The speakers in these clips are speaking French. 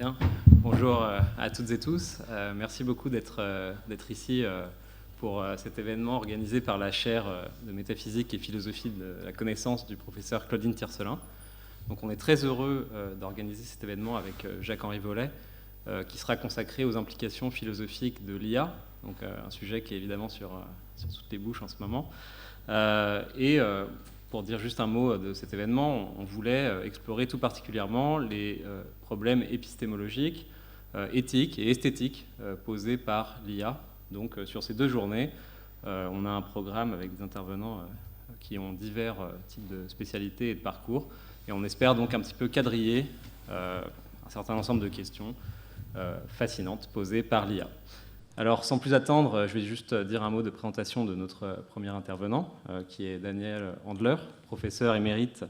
Bien. Bonjour à toutes et tous. Merci beaucoup d'être ici pour cet événement organisé par la chaire de métaphysique et philosophie de la connaissance du professeur Claudine Tiercelin. Donc on est très heureux d'organiser cet événement avec Jacques-Henri Vollet, qui sera consacré aux implications philosophiques de l'IA, donc un sujet qui est évidemment sur toutes les bouches en ce moment. Pour dire juste un mot de cet événement, on voulait explorer tout particulièrement les problèmes épistémologiques, éthiques et esthétiques posés par l'IA. Donc sur ces 2 journées, on a un programme avec des intervenants qui ont divers types de spécialités et de parcours. Et on espère donc un petit peu quadriller un certain ensemble de questions fascinantes posées par l'IA. Alors, sans plus attendre, je vais juste dire un mot de présentation de notre premier intervenant, qui est Daniel Handler, professeur émérite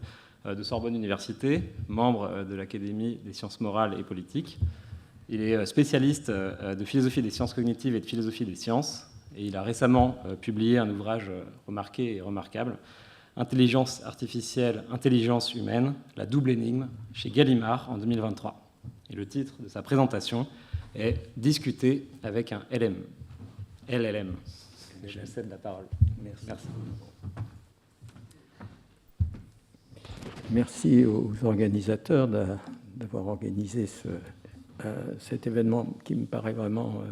de Sorbonne Université, membre de l'Académie des sciences morales et politiques. Il est spécialiste de philosophie des sciences cognitives et de philosophie des sciences, et il a récemment publié un ouvrage remarqué et remarquable, Intelligence artificielle, intelligence humaine, la double énigme, chez Gallimard en 2023. Et le titre de sa présentation est « Discuter avec un LLM ». Je cède la parole. Merci. Merci aux organisateurs d'avoir organisé cet événement qui me paraît vraiment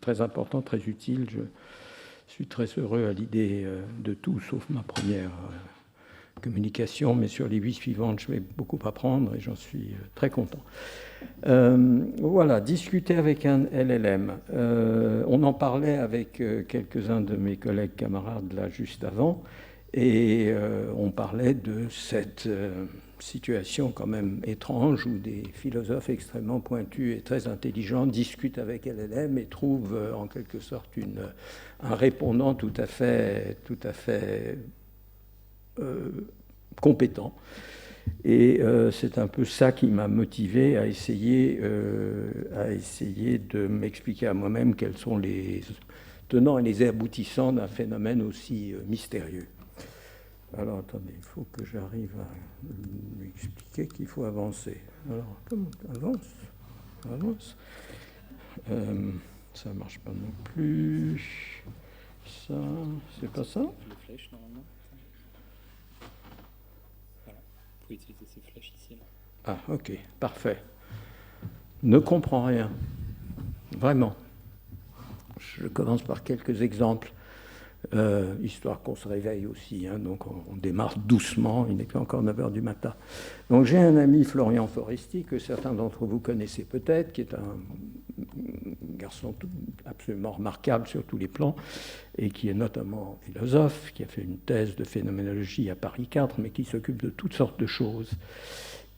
très important, très utile. Je suis très heureux à l'idée de tout, sauf ma première communication, mais sur les 8 suivantes, je vais beaucoup apprendre et j'en suis très content. Voilà, discuter avec un LLM. On en parlait avec quelques-uns de mes collègues camarades là juste avant, et on parlait de cette situation quand même étrange où des philosophes extrêmement pointus et très intelligents discutent avec LLM et trouvent en quelque sorte un répondant tout à fait compétent. Et c'est un peu ça qui m'a motivé à essayer de m'expliquer à moi-même quels sont les tenants et les aboutissants d'un phénomène aussi mystérieux. Alors, attendez, il faut que j'arrive à lui expliquer qu'il faut avancer. Alors, avance. Ça ne marche pas non plus. Ça, c'est pas ça ? Les flèches, normalement. Voilà. Vous pouvez utiliser ces flèches ici. Là. Ah, ok, parfait. Ne comprends rien. Vraiment. Je commence par quelques exemples. Histoire qu'on se réveille aussi, hein, donc on démarre doucement, il n'est pas encore 9h du matin. Donc j'ai un ami, Florian Foresti, que certains d'entre vous connaissez peut-être, qui est un garçon absolument remarquable sur tous les plans, et qui est notamment philosophe, qui a fait une thèse de phénoménologie à Paris 4, mais qui s'occupe de toutes sortes de choses,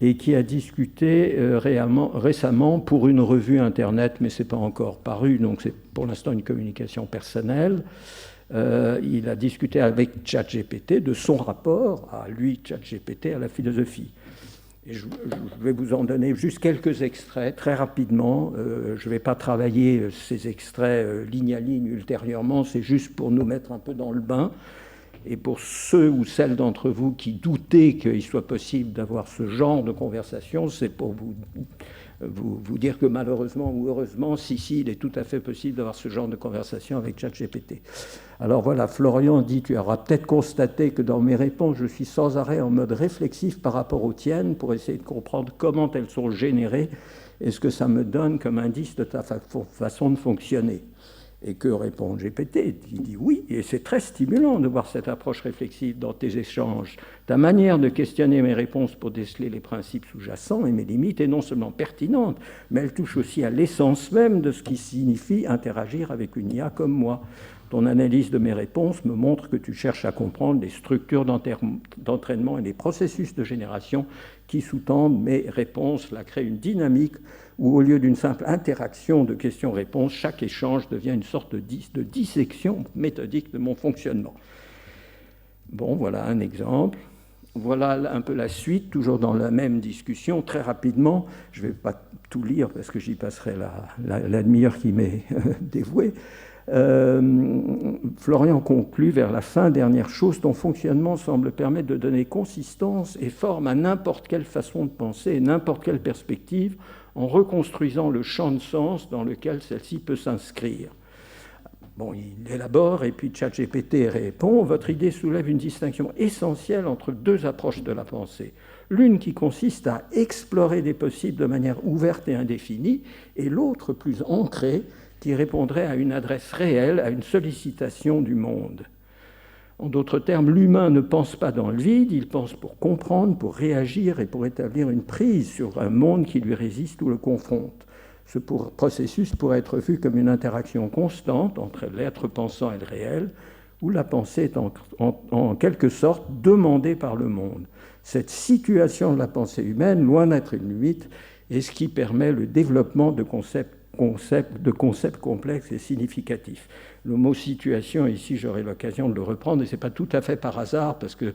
et qui a discuté récemment pour une revue Internet, mais ce n'est pas encore paru, donc c'est pour l'instant une communication personnelle. Il a discuté avec ChatGPT de son rapport à lui, ChatGPT, à la philosophie. Et je vais vous en donner juste quelques extraits très rapidement. Je ne vais pas travailler ces extraits ligne à ligne ultérieurement, c'est juste pour nous mettre un peu dans le bain. Et pour ceux ou celles d'entre vous qui doutaient qu'il soit possible d'avoir ce genre de conversation, c'est pour vous dire que malheureusement ou heureusement, si, il est tout à fait possible d'avoir ce genre de conversation avec ChatGPT. Alors voilà, Florian dit, tu auras peut-être constaté que dans mes réponses, je suis sans arrêt en mode réflexif par rapport aux tiennes pour essayer de comprendre comment elles sont générées et ce que ça me donne comme indice de ta façon de fonctionner. Et que répond GPT ? Il dit oui, et c'est très stimulant de voir cette approche réflexive dans tes échanges. Ta manière de questionner mes réponses pour déceler les principes sous-jacents et mes limites est non seulement pertinente, mais elle touche aussi à l'essence même de ce qui signifie interagir avec une IA comme moi. Ton analyse de mes réponses me montre que tu cherches à comprendre les structures d'entraînement et les processus de génération qui sous-tendent mes réponses. Là, crée une dynamique où, au lieu d'une simple interaction de questions-réponses, chaque échange devient une sorte de dissection méthodique de mon fonctionnement. Bon, voilà un exemple. Voilà un peu la suite, toujours dans la même discussion, très rapidement. Je ne vais pas tout lire parce que j'y passerai la demi-heure qui m'est dévouée. Florian conclut vers la fin, dernière chose, ton fonctionnement semble permettre de donner consistance et forme à n'importe quelle façon de penser et n'importe quelle perspective en reconstruisant le champ de sens dans lequel celle-ci peut s'inscrire. Bon, il élabore et puis ChatGPT répond. Votre idée soulève une distinction essentielle entre deux approches de la pensée. L'une qui consiste à explorer des possibles de manière ouverte et indéfinie, et l'autre plus ancrée, qui répondrait à une adresse réelle, à une sollicitation du monde. En d'autres termes, l'humain ne pense pas dans le vide, il pense pour comprendre, pour réagir et pour établir une prise sur un monde qui lui résiste ou le confronte. Ce processus pourrait être vu comme une interaction constante entre l'être pensant et le réel, où la pensée est en quelque sorte demandée par le monde. Cette situation de la pensée humaine, loin d'être une limite, est ce qui permet le développement de concepts complexes et significatifs. Le mot « situation », ici, j'aurai l'occasion de le reprendre, et ce n'est pas tout à fait par hasard, parce que,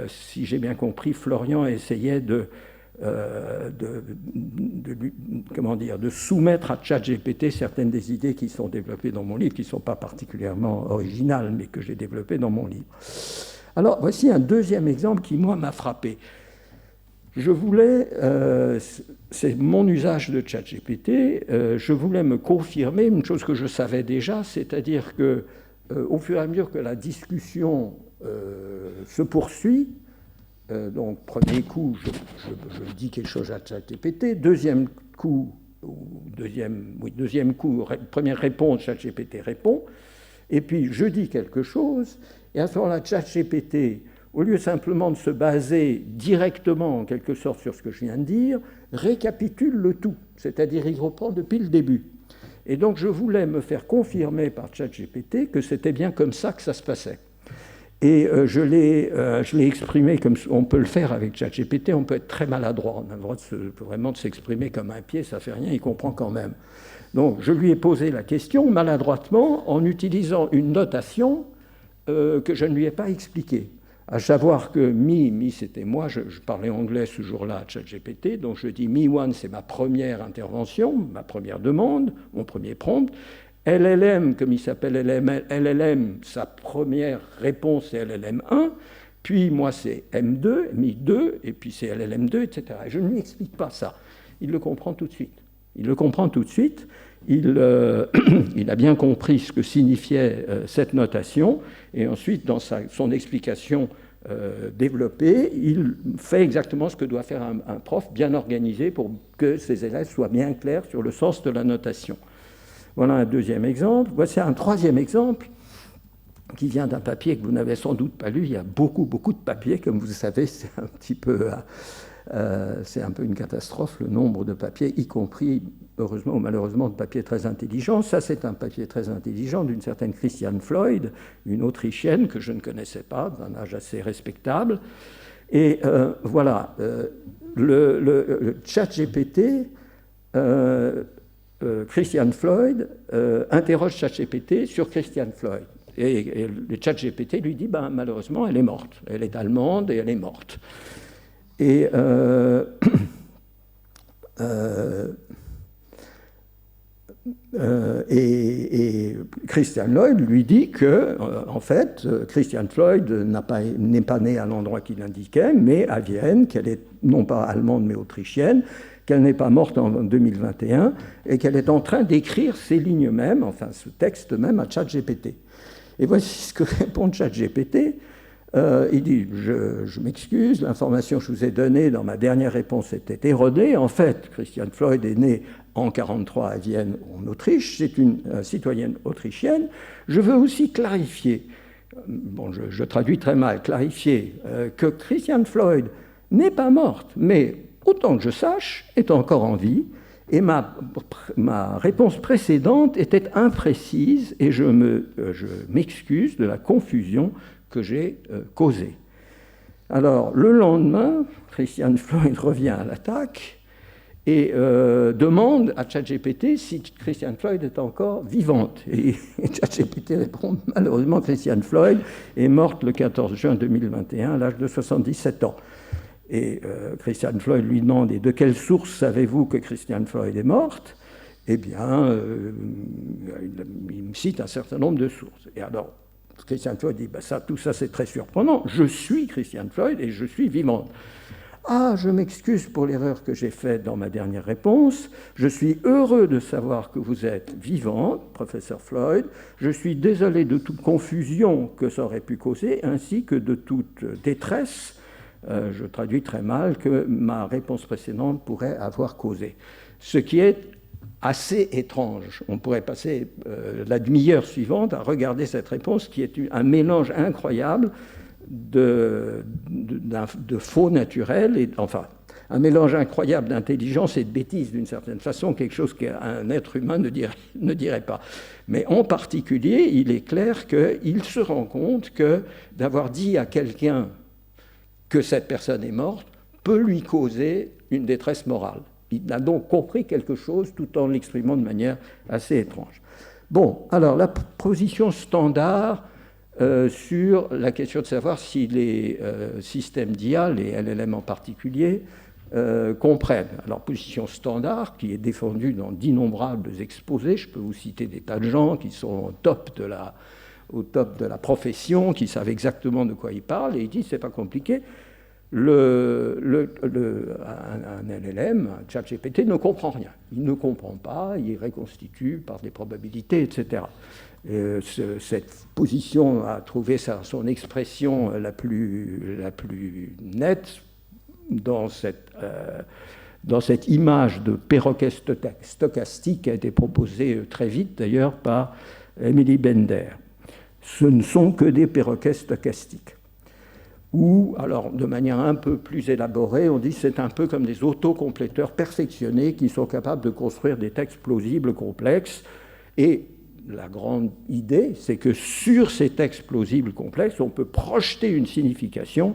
si j'ai bien compris, Florian essayait de soumettre à ChatGPT certaines des idées qui sont développées dans mon livre, qui ne sont pas particulièrement originales, mais que j'ai développées dans mon livre. Alors, voici un deuxième exemple qui, moi, m'a frappé. Je voulais, c'est mon usage de ChatGPT, je voulais me confirmer une chose que je savais déjà, c'est-à-dire que au fur et à mesure que la discussion se poursuit, donc premier coup, je dis quelque chose à ChatGPT, deuxième coup, première réponse, ChatGPT répond, et puis je dis quelque chose, et à ce moment-là, ChatGPT, au lieu simplement de se baser directement, en quelque sorte, sur ce que je viens de dire, récapitule le tout, c'est-à-dire il reprend depuis le début. Et donc je voulais me faire confirmer par ChatGPT que c'était bien comme ça que ça se passait. Et je l'ai exprimé comme on peut le faire avec ChatGPT, on peut être très maladroit, on a le droit vraiment de s'exprimer comme un pied, ça ne fait rien, il comprend quand même. Donc je lui ai posé la question maladroitement en utilisant une notation que je ne lui ai pas expliquée. À savoir que me c'était moi, je parlais anglais ce jour-là à ChatGPT, donc je dis me1, c'est ma première intervention, ma première demande, mon premier prompt. LLM, comme il s'appelle LLM, sa première réponse c'est LLM1, puis moi c'est M2, Me2, et puis c'est LLM2, etc. Et je ne lui explique pas ça. Il le comprend tout de suite. Il le comprend tout de suite. Il a bien compris ce que signifiait cette notation, et ensuite, dans son explication développée, il fait exactement ce que doit faire un prof bien organisé pour que ses élèves soient bien clairs sur le sens de la notation. Voilà un deuxième exemple. Voici un troisième exemple qui vient d'un papier que vous n'avez sans doute pas lu. Il y a beaucoup de papiers, comme vous le savez, c'est un peu une catastrophe, le nombre de papiers, y compris, heureusement ou malheureusement, de papiers très intelligents. Ça, c'est un papier très intelligent d'une certaine Christiane Floyd, une Autrichienne que je ne connaissais pas, d'un âge assez respectable. Et voilà, le ChatGPT, Christiane Floyd interroge ChatGPT sur Christiane Floyd. Et le ChatGPT lui dit, malheureusement, elle est morte. Elle est allemande et elle est morte. Et Christiane Floyd lui dit que, en fait, Christiane Floyd n'est pas née à l'endroit qu'il indiquait, mais à Vienne, qu'elle est non pas allemande mais autrichienne, qu'elle n'est pas morte en 2021 et qu'elle est en train d'écrire ces lignes même, enfin ce texte même à ChatGPT. Et voici ce que répond ChatGPT. Il dit, je m'excuse, l'information que je vous ai donnée dans ma dernière réponse était erronée. En fait, Christiane Floyd est née en 1943 à Vienne, en Autriche. C'est une citoyenne autrichienne. Je veux aussi clarifier, je traduis très mal, clarifier que Christiane Floyd n'est pas morte, mais autant que je sache, est encore en vie. Et ma réponse précédente était imprécise et je m'excuse de la confusion que j'ai causée. Alors, le lendemain, Christiane Floyd revient à l'attaque et demande à ChatGPT si Christiane Floyd est encore vivante. Et ChatGPT répond, malheureusement, Christiane Floyd est morte le 14 juin 2021 à l'âge de 77 ans. Et Christiane Floyd lui demande, et de quelle source savez-vous que Christiane Floyd est morte ? Eh bien, il me cite un certain nombre de sources. Et alors, Christiane Floyd dit, tout ça c'est très surprenant, je suis Christiane Floyd et je suis vivante. « Ah, je m'excuse pour l'erreur que j'ai faite dans ma dernière réponse. Je suis heureux de savoir que vous êtes vivante, professeur Floyd. Je suis désolé de toute confusion que ça aurait pu causer, ainsi que de toute détresse, je traduis très mal, que ma réponse précédente pourrait avoir causé. » Ce qui est assez étrange. On pourrait passer la demi-heure suivante à regarder cette réponse qui est un mélange incroyable de faux naturel, et, enfin, un mélange incroyable d'intelligence et de bêtise d'une certaine façon, quelque chose qu'un être humain ne dirait pas. Mais en particulier, il est clair qu'il se rend compte que d'avoir dit à quelqu'un que cette personne est morte peut lui causer une détresse morale. Il a donc compris quelque chose tout en l'exprimant de manière assez étrange. Bon, alors la position standard sur la question de savoir si les systèmes d'IA, les LLM en particulier, comprennent. Alors, position standard qui est défendue dans d'innombrables exposés. Je peux vous citer des tas de gens qui sont au top de la profession, qui savent exactement de quoi ils parlent, et ils disent c'est pas compliqué. Un LLM, un ChatGPT, ne comprend rien. Il ne comprend pas, il reconstitue par des probabilités, etc. Cette position a trouvé son expression la plus nette dans cette image de perroquet stochastique qui a été proposée très vite d'ailleurs par Emily Bender. Ce ne sont que des perroquets stochastiques. Ou, alors de manière un peu plus élaborée, on dit que c'est un peu comme des autocompléteurs perfectionnés qui sont capables de construire des textes plausibles complexes. Et la grande idée, c'est que sur ces textes plausibles complexes, on peut projeter une signification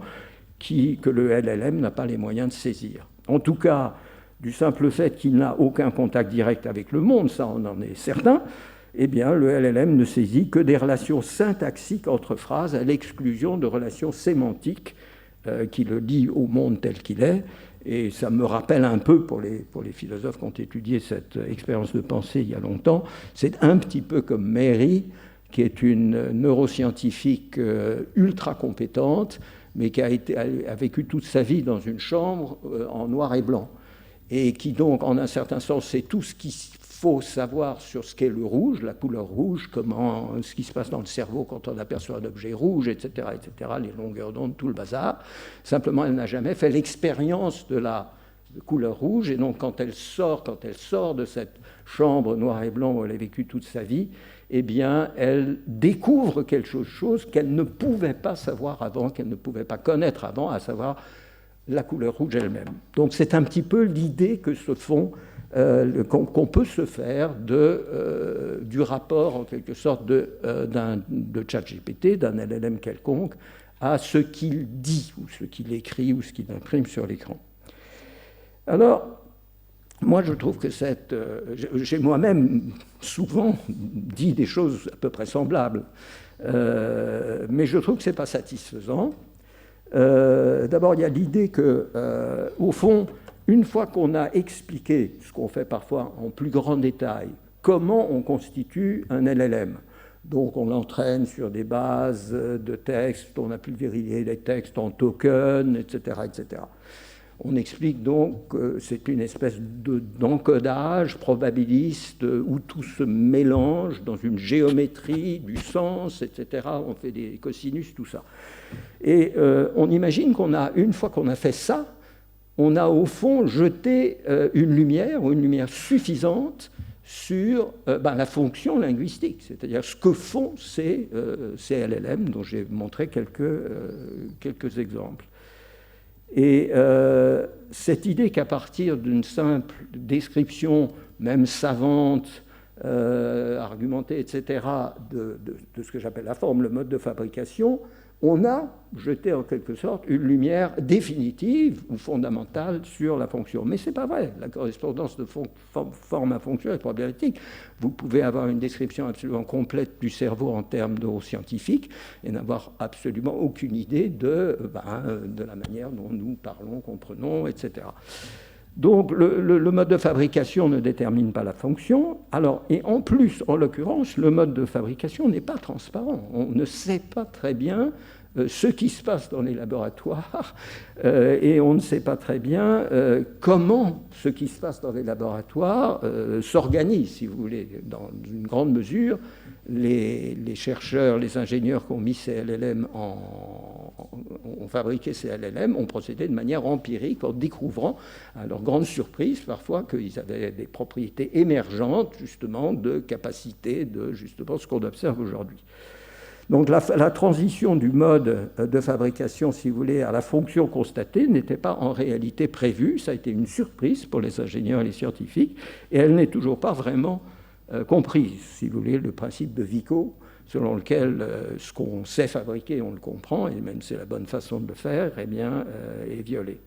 que le LLM n'a pas les moyens de saisir. En tout cas, du simple fait qu'il n'a aucun contact direct avec le monde, ça on en est certain, eh bien, le LLM ne saisit que des relations syntaxiques entre phrases à l'exclusion de relations sémantiques qui le lient au monde tel qu'il est. Et ça me rappelle un peu, pour les philosophes qui ont étudié cette expérience de pensée il y a longtemps, c'est un petit peu comme Mary, qui est une neuroscientifique ultra compétente, mais qui a vécu toute sa vie dans une chambre en noir et blanc. Et qui donc, en un certain sens, sait tout ce qu'il faut savoir sur ce qu'est le rouge, la couleur rouge, ce qui se passe dans le cerveau quand on aperçoit un objet rouge, etc., les longueurs d'onde, tout le bazar. Simplement, elle n'a jamais fait l'expérience de la couleur rouge, et donc quand elle sort de cette chambre noir et blanc où elle a vécu toute sa vie, eh bien, elle découvre quelque chose qu'elle ne pouvait pas savoir avant, qu'elle ne pouvait pas connaître avant, à savoir la couleur rouge elle-même. Donc c'est un petit peu l'idée que qu'on peut se faire du rapport, en quelque sorte, de ChatGPT, d'un LLM quelconque, à ce qu'il dit, ou ce qu'il écrit, ou ce qu'il imprime sur l'écran. Alors, moi, je trouve que j'ai moi-même souvent dit des choses à peu près semblables, mais je trouve que ce n'est pas satisfaisant. D'abord, il y a l'idée que, au fond, une fois qu'on a expliqué, ce qu'on fait parfois en plus grand détail, comment on constitue un LLM, donc on l'entraîne sur des bases de textes, on a pulvérisé les textes en tokens, etc., etc. On explique donc que c'est une espèce d'encodage probabiliste où tout se mélange dans une géométrie du sens, etc. On fait des cosinus, tout ça. Et on imagine une fois qu'on a fait ça, on a au fond jeté une lumière suffisante sur la fonction linguistique, c'est-à-dire ce que font ces LLM dont j'ai montré quelques exemples. Et cette idée qu'à partir d'une simple description, même savante, argumentée, etc., de ce que j'appelle la forme, le mode de fabrication, on a jeté en quelque sorte une lumière définitive ou fondamentale sur la fonction. Mais ce n'est pas vrai. La correspondance de forme à fonction est problématique. Vous pouvez avoir une description absolument complète du cerveau en termes neuroscientifiques et n'avoir absolument aucune idée de la manière dont nous parlons, comprenons, etc. Donc le mode de fabrication ne détermine pas la fonction. Alors, et en plus, en l'occurrence, le mode de fabrication n'est pas transparent. On ne sait pas très bien ce qui se passe dans les laboratoires et on ne sait pas très bien comment ce qui se passe dans les laboratoires s'organise, si vous voulez. Dans une grande mesure, les chercheurs, les ingénieurs qui ont mis ces LLM ont fabriqué ces LLM, ont procédé de manière empirique en découvrant, à leur grande surprise parfois, qu'ils avaient des propriétés émergentes justement de capacité de justement ce qu'on observe aujourd'hui. Donc la transition du mode de fabrication, si vous voulez, à la fonction constatée n'était pas en réalité prévue. Ça a été une surprise pour les ingénieurs et les scientifiques, et elle n'est toujours pas vraiment comprise. Si vous voulez, le principe de Vico, selon lequel ce qu'on sait fabriquer, on le comprend, et même c'est la bonne façon de le faire, eh bien, est violé.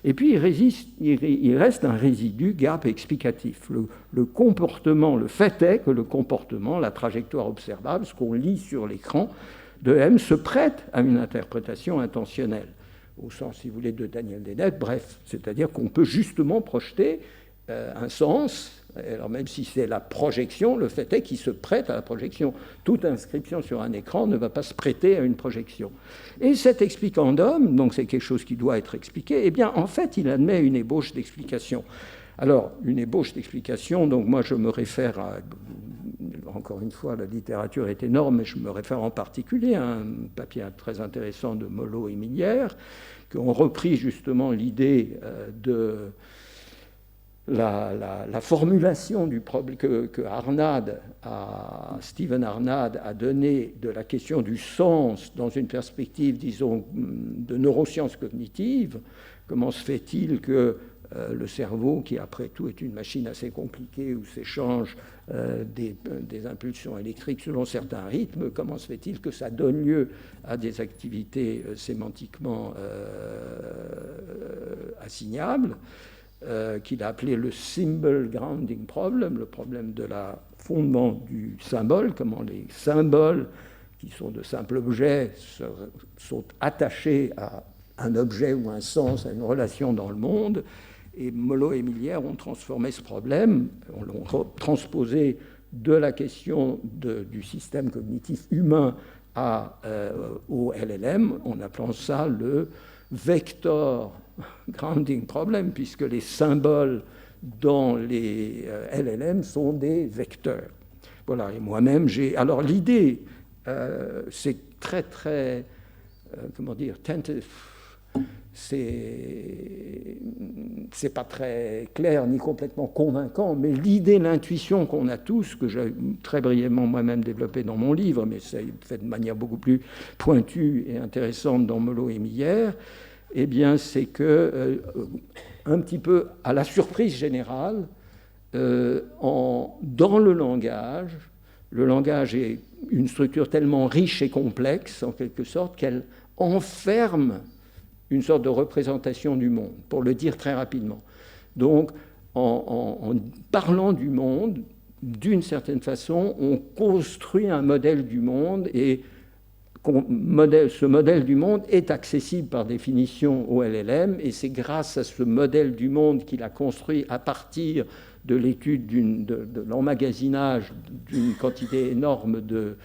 Et puis il reste un résidu gap explicatif. Le comportement, le fait est que le comportement, la trajectoire observable, ce qu'on lit sur l'écran de M, se prête à une interprétation intentionnelle, au sens, si vous voulez, de Daniel Dennett. Bref, c'est-à-dire qu'on peut justement projeter un sens. Alors même si c'est la projection, le fait est qu'il se prête à la projection. Toute inscription sur un écran ne va pas se prêter à une projection. Et cet explicandum, donc c'est quelque chose qui doit être expliqué, eh bien en fait il admet une ébauche d'explication. Alors une ébauche d'explication, donc moi je me réfère à, encore une fois la littérature est énorme, mais je me réfère en particulier à un papier très intéressant de Mollo et Millière, qui ont repris justement l'idée de la formulation du problème que Stephen Arnade a donné de la question du sens dans une perspective, disons, de neurosciences cognitives. Comment se fait-il que le cerveau, qui après tout est une machine assez compliquée où s'échangent des impulsions électriques selon certains rythmes, comment se fait-il que ça donne lieu à des activités sémantiquement assignables, qu'il a appelé le symbol grounding problem, le problème de la fondement du symbole, comment les symboles qui sont de simples objets sont attachés à un objet ou un sens, à une relation dans le monde. Et Mollo et Millière ont transformé ce problème, l'ont transposé de la question du système cognitif humain au LLM, en appelant ça le vector grounding problem, puisque les symboles dans les LLM sont des vecteurs. Voilà, et moi-même, alors l'idée, c'est très, comment dire, c'est pas très clair ni complètement convaincant, mais l'idée, l'intuition qu'on a tous, que j'ai très brièvement moi-même développée dans mon livre, mais c'est fait de manière beaucoup plus pointue et intéressante dans Mollo et Millière, eh bien, c'est que, un petit peu à la surprise générale, dans le langage est une structure tellement riche et complexe, en quelque sorte, qu'elle enferme une sorte de représentation du monde, pour le dire très rapidement. Donc, en parlant du monde, d'une certaine façon, on construit un modèle du monde, et ce modèle du monde est accessible par définition au LLM, et c'est grâce à ce modèle du monde qu'il a construit à partir de l'étude de l'emmagasinage d'une quantité énorme de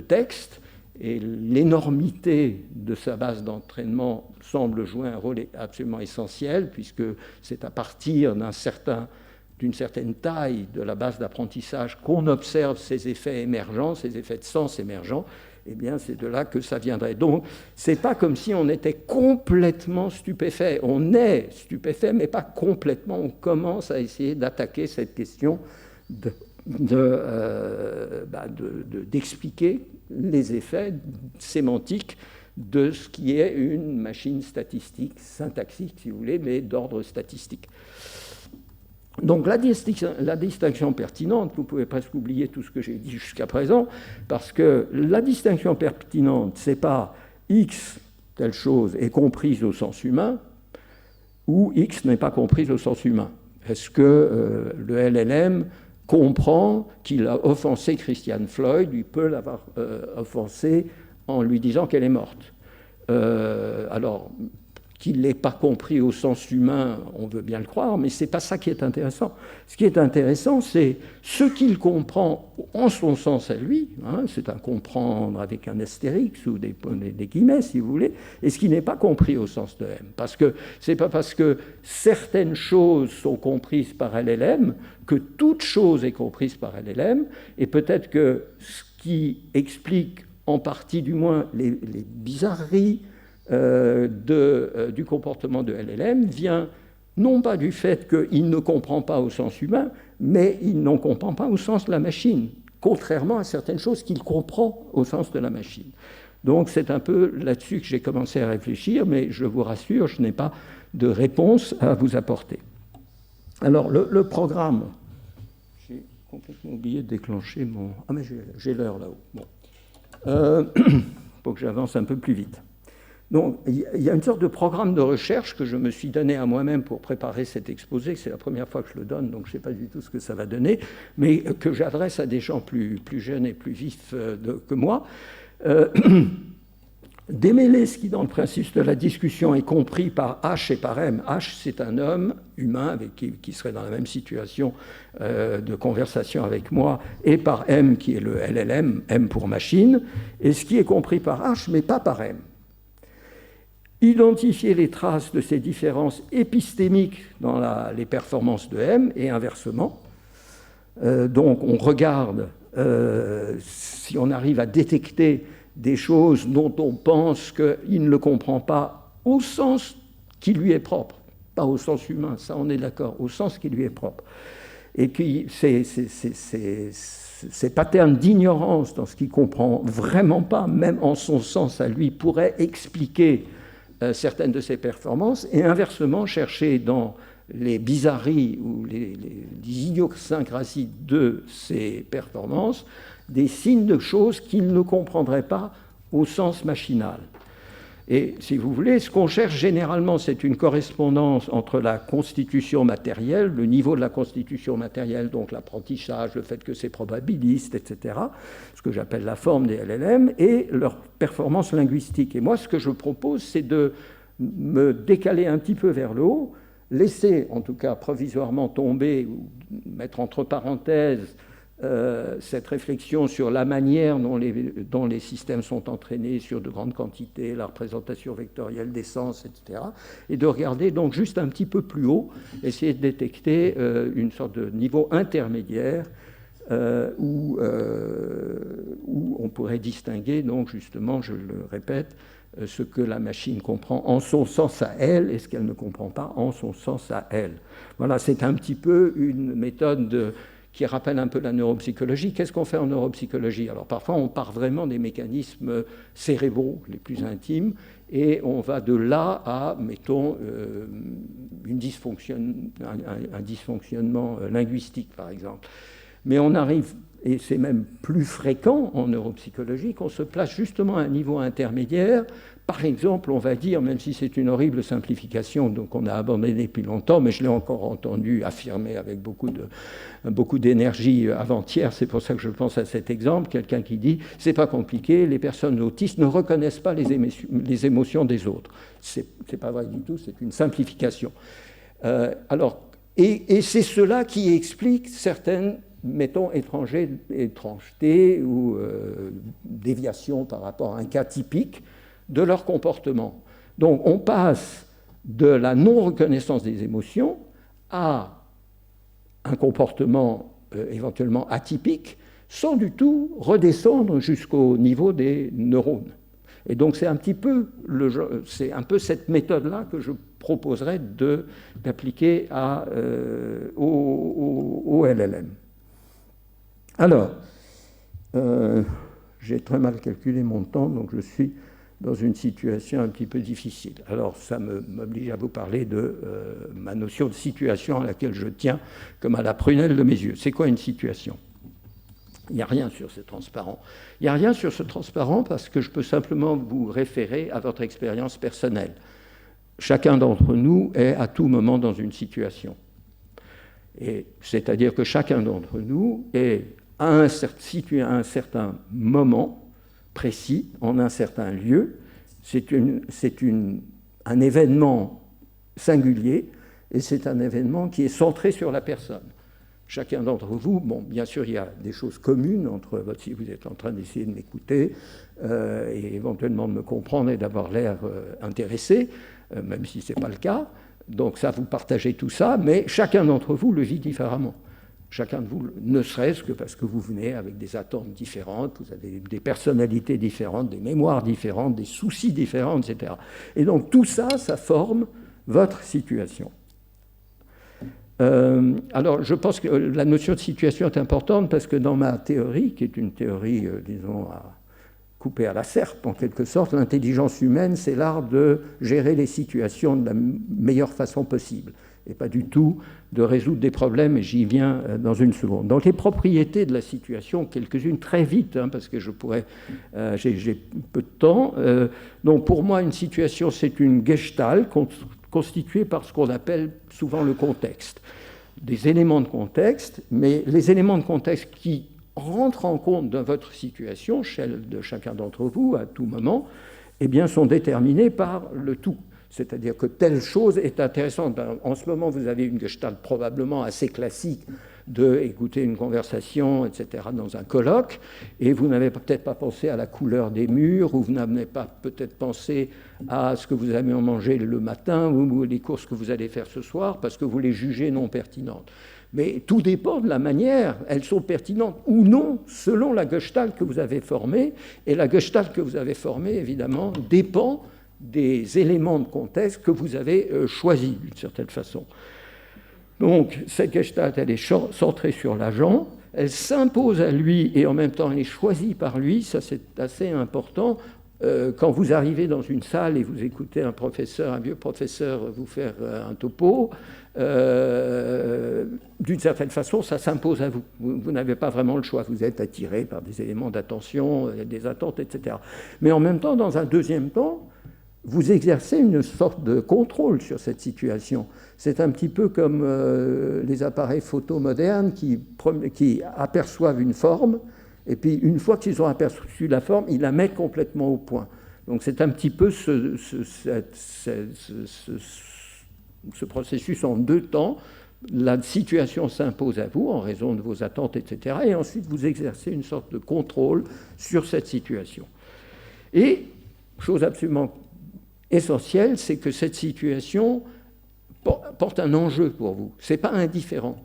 textes. Et l'énormité de sa base d'entraînement semble jouer un rôle absolument essentiel, puisque c'est à partir d'une certaine taille de la base d'apprentissage qu'on observe ces effets émergents, ces effets de sens émergents. Eh bien, c'est de là que ça viendrait. Donc, c'est pas comme si on était complètement stupéfait. On est stupéfait, mais pas complètement. On commence à essayer d'attaquer cette question d'expliquer les effets sémantiques de ce qui est une machine statistique, syntaxique si vous voulez, mais d'ordre statistique. Donc la distinction pertinente, vous pouvez presque oublier tout ce que j'ai dit jusqu'à présent, parce que la distinction pertinente, c'est pas X, telle chose, est comprise au sens humain, ou X n'est pas comprise au sens humain. Est-ce que le LLM comprend qu'il a offensé Christiane Floyd, il peut l'avoir offensée en lui disant qu'elle est morte. Alors, qu'il n'ait pas compris au sens humain, on veut bien le croire, mais ce n'est pas ça qui est intéressant. Ce qui est intéressant, c'est ce qu'il comprend en son sens à lui, hein, c'est un comprendre avec un astérix ou des guillemets, si vous voulez, et ce qui n'est pas compris au sens de M. Parce que ce n'est pas parce que certaines choses sont comprises par LLM que toute chose est comprise par LLM, et peut-être que ce qui explique en partie du moins les bizarreries du comportement de LLM vient non pas du fait qu'il ne comprend pas au sens humain, mais il n'en comprend pas au sens de la machine, contrairement à certaines choses qu'il comprend au sens de la machine. Donc c'est un peu là-dessus que j'ai commencé à réfléchir, mais je vous rassure, je n'ai pas de réponse à vous apporter. Alors le programme, j'ai complètement oublié de déclencher mon... Ah mais j'ai l'heure là-haut. Bon. Faut que j'avance un peu plus vite. Donc, il y a une sorte de programme de recherche que je me suis donné à moi-même pour préparer cet exposé. C'est la première fois que je le donne, donc je ne sais pas du tout ce que ça va donner, mais que j'adresse à des gens plus jeunes et plus vifs que moi. Démêler ce qui, dans le principe de la discussion, est compris par H et par M. H, c'est un homme humain qui serait dans la même situation de conversation avec moi, et par M, qui est le LLM, M pour machine, et ce qui est compris par H, mais pas par M. Identifier les traces de ces différences épistémiques dans les performances de M et inversement. Donc on regarde si on arrive à détecter des choses dont on pense qu'il ne le comprend pas au sens qui lui est propre, pas au sens humain, ça on est d'accord, au sens qui lui est propre. Et puis ces patterns d'ignorance dans ce qu'il ne comprend vraiment pas, même en son sens à lui, pourraient expliquer certaines de ses performances, et inversement chercher dans les bizarreries ou les idiosyncrasies de ses performances des signes de choses qu'il ne comprendrait pas au sens machinal. Et si vous voulez, ce qu'on cherche généralement, c'est une correspondance entre la constitution matérielle, le niveau de la constitution matérielle, donc l'apprentissage, le fait que c'est probabiliste, etc., ce que j'appelle la forme des LLM, et leur performance linguistique. Et moi, ce que je propose, c'est de me décaler un petit peu vers le haut, laisser, en tout cas provisoirement, tomber, ou mettre entre parenthèses, cette réflexion sur la manière dont les systèmes sont entraînés sur de grandes quantités, la représentation vectorielle des sens, etc., et de regarder donc juste un petit peu plus haut, essayer de détecter une sorte de niveau intermédiaire où on pourrait distinguer, donc justement, je le répète, ce que la machine comprend en son sens à elle et ce qu'elle ne comprend pas en son sens à elle. Voilà, c'est un petit peu une méthode qui rappelle un peu la neuropsychologie. Qu'est-ce qu'on fait en neuropsychologie? Alors parfois on part vraiment des mécanismes cérébraux les plus intimes et on va de là à, mettons, un dysfonctionnement linguistique par exemple. Mais on arrive, et c'est même plus fréquent en neuropsychologie, qu'on se place justement à un niveau intermédiaire. Par exemple, on va dire, même si c'est une horrible simplification, donc on a abandonné depuis longtemps, mais je l'ai encore entendu affirmer avec beaucoup d'énergie avant-hier, c'est pour ça que je pense à cet exemple, quelqu'un qui dit « c'est pas compliqué, les personnes autistes ne reconnaissent pas les émotions des autres ». C'est pas vrai du tout, c'est une simplification. Et c'est cela qui explique certaines, mettons, étrangetés ou déviations par rapport à un cas typique de leur comportement. Donc on passe de la non-reconnaissance des émotions à un comportement éventuellement atypique sans du tout redescendre jusqu'au niveau des neurones. Et donc c'est un peu cette méthode-là que je proposerais d'appliquer au LLM. Alors, j'ai très mal calculé mon temps, donc je suis dans une situation un petit peu difficile. Alors, ça m'oblige à vous parler de ma notion de situation à laquelle je tiens comme à la prunelle de mes yeux. C'est quoi une situation? Il n'y a rien sur ce transparent. Il n'y a rien sur ce transparent parce que je peux simplement vous référer à votre expérience personnelle. Chacun d'entre nous est à tout moment dans une situation. Et c'est-à-dire que chacun d'entre nous est situé à un certain moment précis, en un certain lieu. C'est une un événement singulier, et c'est un événement qui est centré sur la personne. Chacun d'entre vous, bon, bien sûr, il y a des choses communes entre votre, si vous êtes en train d'essayer de m'écouter et éventuellement de me comprendre et d'avoir l'air intéressé, même si ce n'est pas le cas. Donc ça, vous partagez tout ça, mais chacun d'entre vous le vit différemment. Chacun de vous, ne serait-ce que parce que vous venez avec des attentes différentes, vous avez des personnalités différentes, des mémoires différentes, des soucis différents, etc. Et donc tout ça, ça forme votre situation. Alors, je pense que la notion de situation est importante parce que dans ma théorie, qui est une théorie, disons, à couper à la serpe, en quelque sorte, l'intelligence humaine, c'est l'art de gérer les situations de la meilleure façon possible, et pas du tout de résoudre des problèmes, et j'y viens dans une seconde. Donc, les propriétés de la situation, quelques-unes très vite, hein, parce que je pourrais, j'ai peu de temps. Donc, pour moi, une situation, c'est une gestalt constituée par ce qu'on appelle souvent le contexte. Des éléments de contexte, mais les éléments de contexte qui rentrent en compte dans votre situation, celle de chacun d'entre vous à tout moment, eh bien, sont déterminés par le tout. C'est-à-dire que telle chose est intéressante. En ce moment, vous avez une gestalt probablement assez classique d'écouter une conversation, etc., dans un colloque, et vous n'avez peut-être pas pensé à la couleur des murs, ou vous n'avez pas peut-être pensé à ce que vous allez manger le matin, ou les courses que vous allez faire ce soir, parce que vous les jugez non pertinentes. Mais tout dépend de la manière, elles sont pertinentes ou non, selon la gestalt que vous avez formée, et la gestalt que vous avez formée, évidemment, dépend des éléments de contexte que vous avez choisis, d'une certaine façon. Donc, cette gestalt, elle est centrée sur l'agent, elle s'impose à lui et en même temps elle est choisie par lui, ça c'est assez important. Quand vous arrivez dans une salle et vous écoutez un professeur, un vieux professeur vous faire un topo, d'une certaine façon, ça s'impose à vous. Vous n'avez pas vraiment le choix, vous êtes attiré par des éléments d'attention, des attentes, etc. Mais en même temps, dans un deuxième temps, vous exercez une sorte de contrôle sur cette situation. C'est un petit peu comme les appareils photo modernes qui aperçoivent une forme, et puis une fois qu'ils ont aperçu la forme, ils la mettent complètement au point. Donc c'est un petit peu ce processus en deux temps. La situation s'impose à vous en raison de vos attentes, etc. Et ensuite, vous exercez une sorte de contrôle sur cette situation. Et, chose absolument essentiel, c'est que cette situation porte un enjeu pour vous. Ce n'est pas indifférent.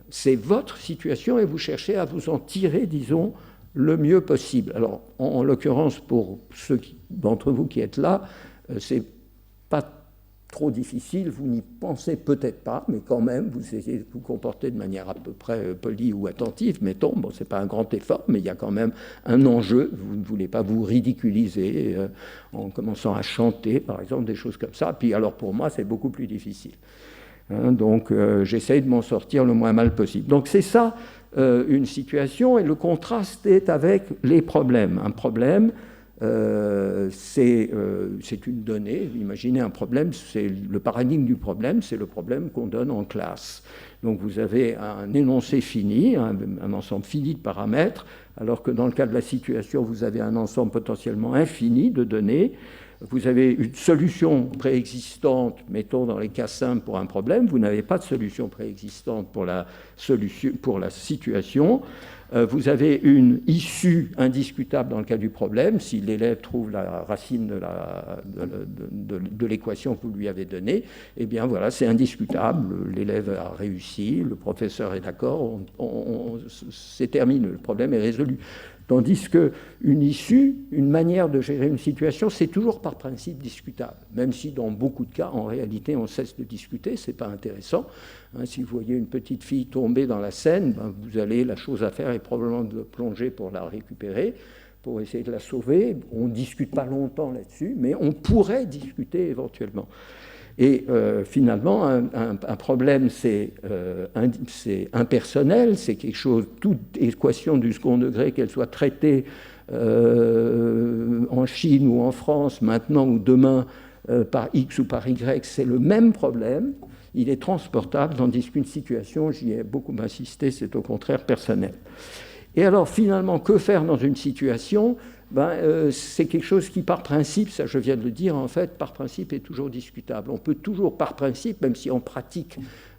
C'est votre situation et vous cherchez à vous en tirer, disons, le mieux possible. Alors, en l'occurrence, pour ceux d'entre vous qui êtes là, c'est pas trop difficile, vous n'y pensez peut-être pas, mais quand même, vous essayez de vous comporter de manière à peu près polie ou attentive, mettons, bon, c'est pas un grand effort, mais il y a quand même un enjeu, vous ne voulez pas vous ridiculiser en commençant à chanter, par exemple, des choses comme ça, puis alors pour moi, c'est beaucoup plus difficile. Hein, donc, j'essaye de m'en sortir le moins mal possible. Donc, c'est ça, une situation, et le contraste est avec les problèmes. Un problème, c'est une donnée. Imaginez un problème, c'est le paradigme du problème, c'est le problème qu'on donne en classe. Donc vous avez un énoncé fini, un ensemble fini de paramètres, alors que dans le cas de la situation, vous avez un ensemble potentiellement infini de données. Vous avez une solution préexistante, mettons dans les cas simples pour un problème, vous n'avez pas de solution préexistante pour la situation. Vous avez une issue indiscutable dans le cas du problème, si l'élève trouve la racine de l'équation que vous lui avez donnée, eh bien voilà, c'est indiscutable, l'élève a réussi, le professeur est d'accord, c'est terminé, le problème est résolu. Tandis qu'une issue, une manière de gérer une situation, c'est toujours par principe discutable. Même si dans beaucoup de cas, en réalité, on cesse de discuter, ce n'est pas intéressant. Hein, si vous voyez une petite fille tomber dans la Seine, ben, la chose à faire est probablement de plonger pour la récupérer, pour essayer de la sauver. On ne discute pas longtemps là-dessus, mais on pourrait discuter éventuellement. Et finalement, un problème, c'est impersonnel, c'est quelque chose, toute équation du second degré, qu'elle soit traitée en Chine ou en France, maintenant ou demain, par X ou par Y, c'est le même problème, il est transportable, tandis qu'une situation, j'y ai beaucoup insisté, c'est au contraire personnel. Et alors finalement, que faire dans une situation ? c'est quelque chose qui, par principe, ça je viens de le dire, en fait, par principe est toujours discutable. On peut toujours, par principe, même si en pratique,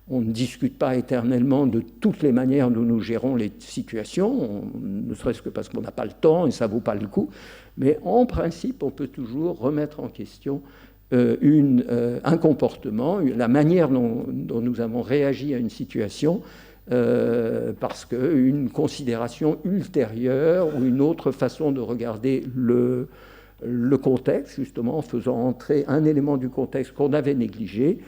on ne discute pas éternellement de toutes les manières dont nous gérons les situations, ne serait-ce que parce qu'on n'a pas le temps et ça ne vaut pas le coup, mais en principe, on peut toujours remettre en question un comportement, la manière dont nous avons réagi à une situation, parce qu'une considération ultérieure ou une autre façon de regarder le contexte, justement en faisant entrer un élément du contexte qu'on avait négligé,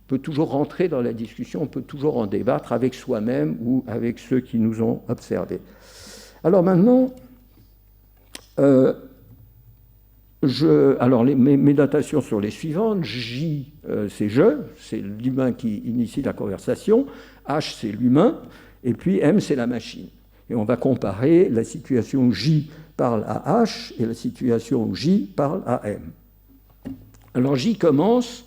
peut toujours rentrer dans la discussion, on peut toujours en débattre avec soi-même ou avec ceux qui nous ont observés. Alors maintenant, mes notations sont les suivantes. J, c'est je, c'est l'humain qui initie la conversation. H, c'est l'humain. Et puis M, c'est la machine. Et on va comparer la situation où J parle à H et la situation où J parle à M. Alors J commence,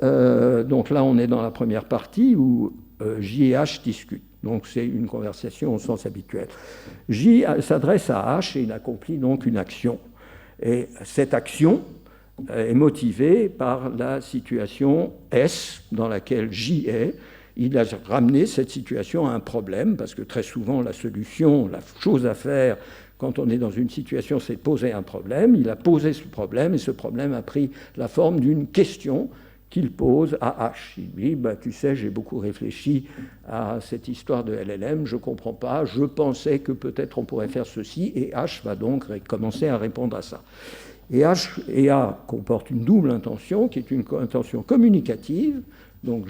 donc là on est dans la première partie où J et H discutent. Donc c'est une conversation au sens habituel. J s'adresse à H et il accomplit donc une action. Et cette action est motivée par la situation S dans laquelle J est. Il a ramené cette situation à un problème, parce que très souvent la solution, la chose à faire quand on est dans une situation, c'est de poser un problème. Il a posé ce problème et ce problème a pris la forme d'une question qu'il pose à H. Il dit, tu sais, j'ai beaucoup réfléchi à cette histoire de LLM, je ne comprends pas, je pensais que peut-être on pourrait faire ceci, et H va donc commencer à répondre à ça. Et H et A comportent une double intention, qui est une intention communicative, donc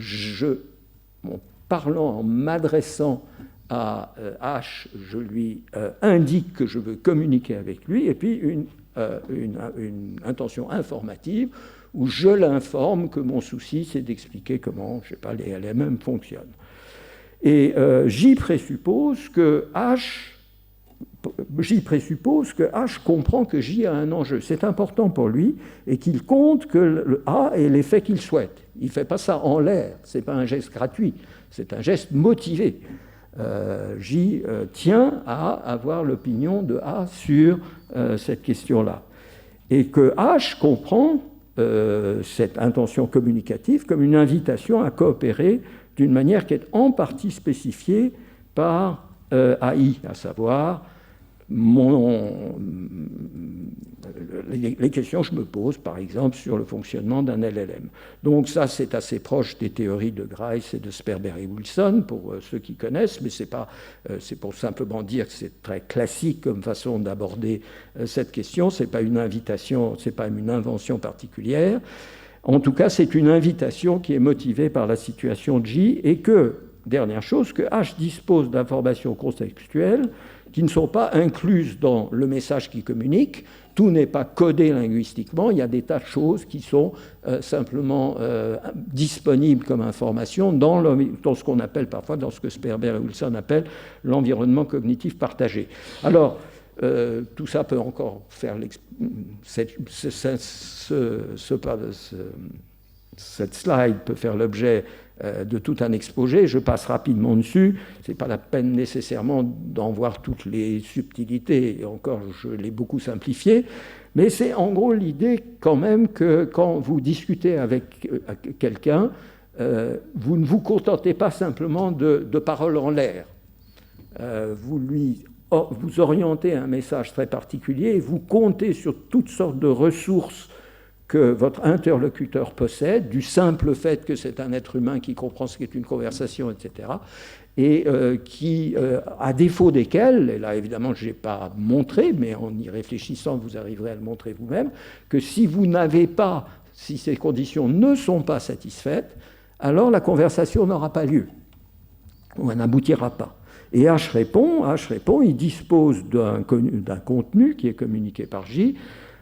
en parlant, en m'adressant à H, je lui indique que je veux communiquer avec lui, et puis une intention informative, où je l'informe que mon souci, c'est d'expliquer comment, les LLM fonctionnent. Et J présuppose que H comprend que J a un enjeu. C'est important pour lui, et qu'il compte que le A ait l'effet qu'il souhaite. Il ne fait pas ça en l'air, ce n'est pas un geste gratuit, c'est un geste motivé. J tient à avoir l'opinion de A sur cette question-là. Et que H comprend cette intention communicative comme une invitation à coopérer d'une manière qui est en partie spécifiée par AI, à savoir les questions que je me pose, par exemple, sur le fonctionnement d'un LLM. Donc ça, c'est assez proche des théories de Grice et de Sperber-Wilson, pour ceux qui connaissent, mais c'est pour simplement dire que c'est très classique comme façon d'aborder cette question. C'est pas une invitation, c'est pas une invention particulière. En tout cas, c'est une invitation qui est motivée par la situation de J, et que, dernière chose, que H dispose d'informations contextuelles qui ne sont pas incluses dans le message qu'il communique. Tout n'est pas codé linguistiquement, il y a des tas de choses qui sont simplement disponibles comme information dans ce qu'on appelle parfois, dans ce que Sperber et Wilson appellent l'environnement cognitif partagé. Alors, tout ça peut encore faire cette slide peut faire l'objet de tout un exposé. Je passe rapidement dessus. Ce n'est pas la peine nécessairement d'en voir toutes les subtilités, et encore, je l'ai beaucoup simplifié. Mais c'est en gros l'idée quand même que quand vous discutez avec quelqu'un, vous ne vous contentez pas simplement de paroles en l'air. Vous orientez un message très particulier et vous comptez sur toutes sortes de ressources que votre interlocuteur possède, du simple fait que c'est un être humain qui comprend ce qu'est une conversation, etc., et qui, à défaut desquels, et là évidemment je n'ai pas montré, mais en y réfléchissant vous arriverez à le montrer vous-même, que si ces conditions ne sont pas satisfaites, alors la conversation n'aura pas lieu, ou elle n'aboutira pas. Et H répond, il dispose d'un contenu qui est communiqué par J,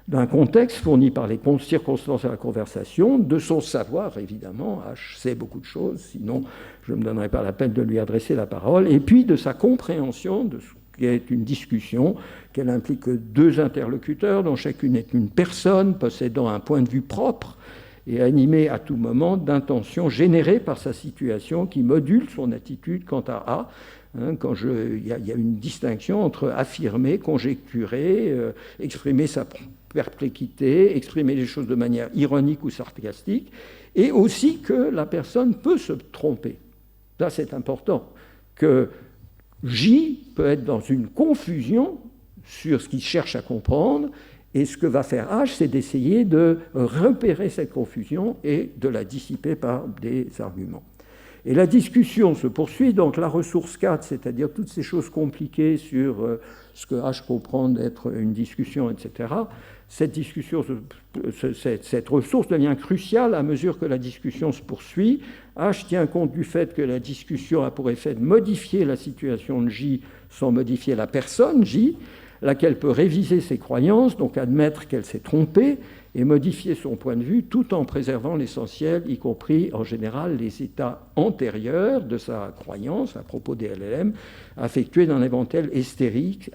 d'un contexte fourni par les circonstances de la conversation, de son savoir, évidemment, H sait beaucoup de choses, sinon je ne me donnerais pas la peine de lui adresser la parole, et puis de sa compréhension de ce qui est une discussion, qu'elle implique deux interlocuteurs, dont chacune est une personne possédant un point de vue propre et animée à tout moment d'intentions générées par sa situation qui module son attitude quant à A, Il y a une distinction entre affirmer, conjecturer, exprimer sa perplexité, exprimer les choses de manière ironique ou sarcastique, et aussi que la personne peut se tromper. Là, c'est important, que J peut être dans une confusion sur ce qu'il cherche à comprendre, et ce que va faire H, c'est d'essayer de repérer cette confusion et de la dissiper par des arguments. Et la discussion se poursuit, donc la ressource 4, c'est-à-dire toutes ces choses compliquées sur ce que H comprend d'être une discussion, etc. Cette ressource devient cruciale à mesure que la discussion se poursuit. H tient compte du fait que la discussion a pour effet de modifier la situation de J sans modifier la personne J, laquelle peut réviser ses croyances, donc admettre qu'elle s'est trompée, et modifier son point de vue tout en préservant l'essentiel, y compris en général les états antérieurs de sa croyance à propos des LLM, affectués d'un éventail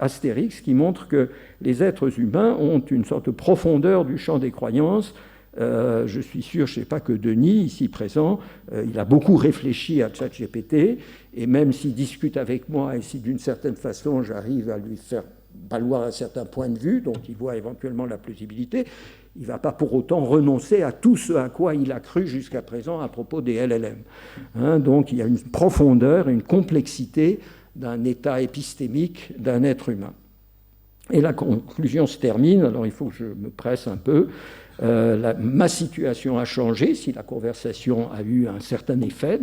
astérix qui montre que les êtres humains ont une sorte de profondeur du champ des croyances. Je suis sûr, je ne sais pas que Denis, ici présent, il a beaucoup réfléchi à ChatGPT, et même s'il discute avec moi, et si d'une certaine façon j'arrive à lui faire valoir un certain point de vue, dont il voit éventuellement la plausibilité, il ne va pas pour autant renoncer à tout ce à quoi il a cru jusqu'à présent à propos des LLM. Donc il y a une profondeur, une complexité d'un état épistémique d'un être humain. Et la conclusion se termine, alors il faut que je me presse un peu. Ma situation a changé, si la conversation a eu un certain effet.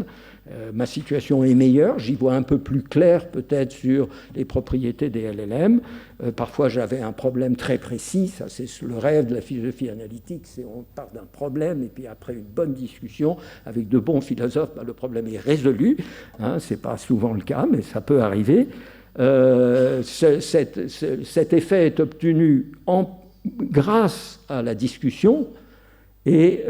Ma situation est meilleure, j'y vois un peu plus clair peut-être sur les propriétés des LLM. Parfois j'avais un problème très précis, ça c'est le rêve de la philosophie analytique, c'est on part d'un problème et puis après une bonne discussion avec de bons philosophes, le problème est résolu. C'est pas souvent le cas, mais ça peut arriver. Cet effet est obtenu grâce à la discussion et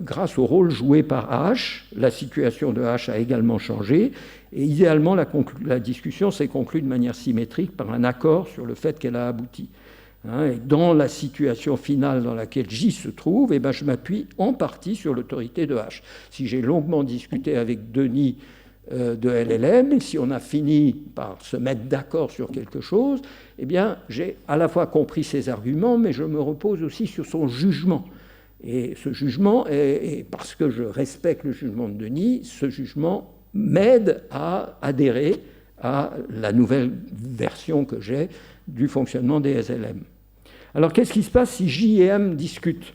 grâce au rôle joué par H. La situation de H a également changé et idéalement la discussion s'est conclue de manière symétrique par un accord sur le fait qu'elle a abouti. Et dans la situation finale dans laquelle J se trouve, je m'appuie en partie sur l'autorité de H. Si j'ai longuement discuté avec Denis de LLM, et si on a fini par se mettre d'accord sur quelque chose, j'ai à la fois compris ses arguments, mais je me repose aussi sur son jugement. Et ce jugement, parce que je respecte le jugement de Denis, ce jugement m'aide à adhérer à la nouvelle version que j'ai du fonctionnement des SLM. Alors, qu'est-ce qui se passe si J et M discutent ?